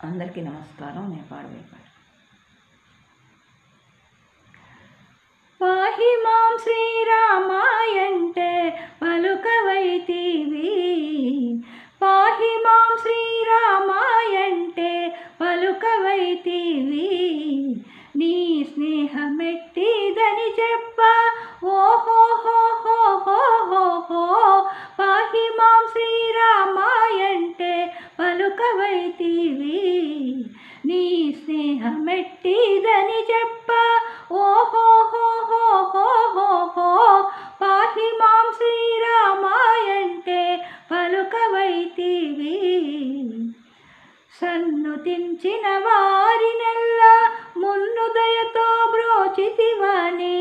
అందరికీ నమస్కారం. నేను పాడబోయే పాట పాహి మాం శ్రీరామాయంటే పలుకవైతివి, పాహి మాం శ్రీరామాయంటే పలుకవైతివి, నీ స్నేహమెట్టిదని చెప్ప ఓహోహోహోహోహో, పాహి మాం శ్రీరామాయంటే పలుకవైతివి, నీ స్నేహమెట్టిదని చెప్ప ఓహోహోహోహోహో, పాహి మాం శ్రీరామాయంటే పలుకవైతివి. సన్నుతించిన వారినెల్లా మున్నుదయతో బ్రోచితివని,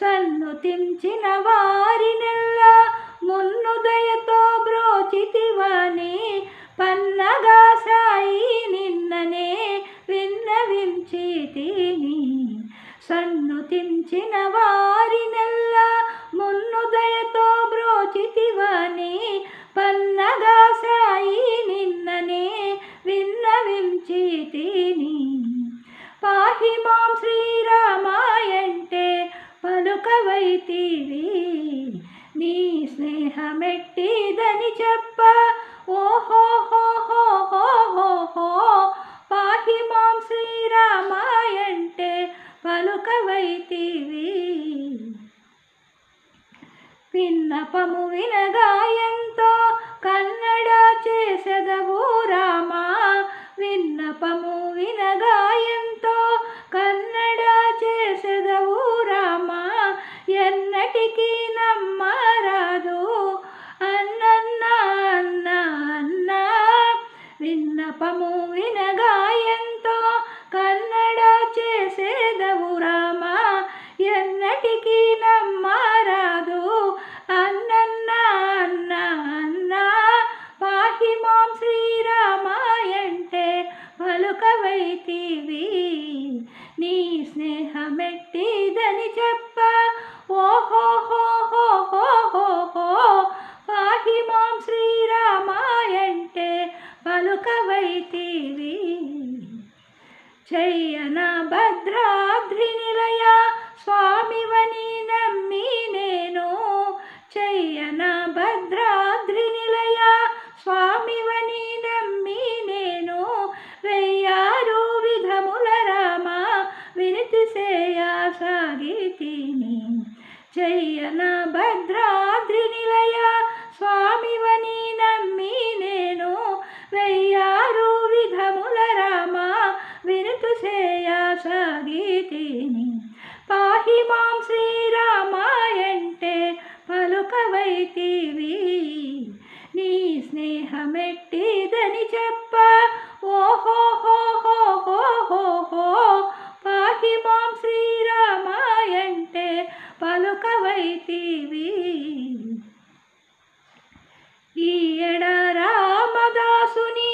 సన్నుతించిన వారినెల్లా మున్నుదయతో బ్రోచితివని, పన్నగా సాయి నిన్ననే విన్నవించితిని, సన్నుతించిన వారినెల్లా మున్నుదయతో బ్రోచితివని, పన్నగా సాయి నిన్ననే విన్నవించితిని, పాహి మాం శ్రీరామాయంటే పలుకవైతివి, నీ స్నేహమెట్టిదని చెప్ప ఓహోహోహోహోహో, పాహి మాం శ్రీరామాయంటే పలుకవైతివి. విన్నపము వినగాయంతో కన్నడ చేసెదవు రామా, విన్నపము వినగాయంతో కన్నడ చేసెదవు రామా, ఎన్నటికీ నమ్మరాదు అన్నన్నా అన్నా అన్నా, విన్నపము వినగాయంతో కన్నడ చేసేదవు రామా, ఎన్నటికీ నమ్మరాదు అన్నన్నా అన్నా అన్నా, పాహి మాం శ్రీరామాయంటే పలుకవైతివి, నీ స్నేహమెట్టిదని చెప్ప ఓహోహోహోహోహో, పాహి మాం శ్రీరామాయంటే పలుకవైతివి. చెయ్యన భద్రాద్రి నిలయ స్వామివని నమ్మి నేను, చెయ్యన భద్రాద్రి నిలయ స్వామివని నమ్మి నేను, వెయ్యారు విధముల రామ వినతి సేయసాగితిని, చెయ్యన భద్రాద్రి నిలయ స్వామివని నమ్మి నేను, వెయ్యారు విధముల రామ వినతి సేయసాగితిని, పాహి మాం శ్రీరామాయంటే పలుకవైతివి, నీ స్నేహమెట్టిదని చెప్ప ఓహోహోహోహోహో, పాహి మాం శ్రీరామాయంటే పలుకవైతివి. ఈయడ రామదాసుని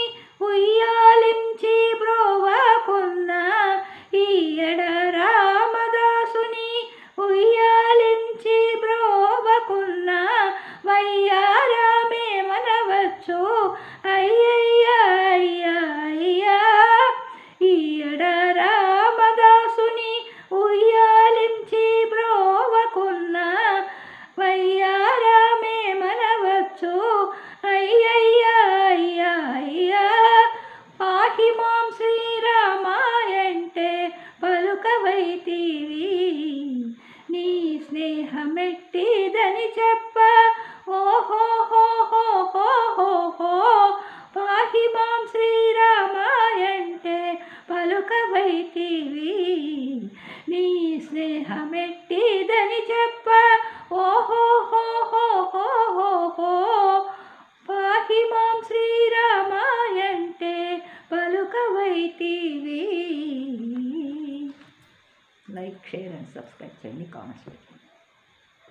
ఉయ్యాలించి బ్రోవకున్న, ఈయడ రామదాసుని ఉయ్యాలించి బ్రోవకున్న, వయ్యారమే మనవచ్చు అయ్యయ్యా అయ్యా అయ్యా, ఈయడ రామదాసుని ఉయ్యాలించి బ్రోవకున్న, వయ్యారమే మనవచ్చు అయ్యయ్యా అయ్యా అయ్యా, పాహి మాం శ్రీరామాయంటే పలుకవైతివి, నీ స్నేహమెట్టిదని చెప్ప ఓహోహోహోహోహో, పాహి మాం శ్రీరామాయంటే పలుకవైతివి, నీ స్నేహమెట్టిదని చెప్ప ఓహోహోహోహోహో, పాహి మాం శ్రీరామాయంటే పలుకవైతివి. లైక్, షేర్ అండ్ సబ్స్క్రైబ్ చేయండి, కామెంట్స్ పెట్టండి.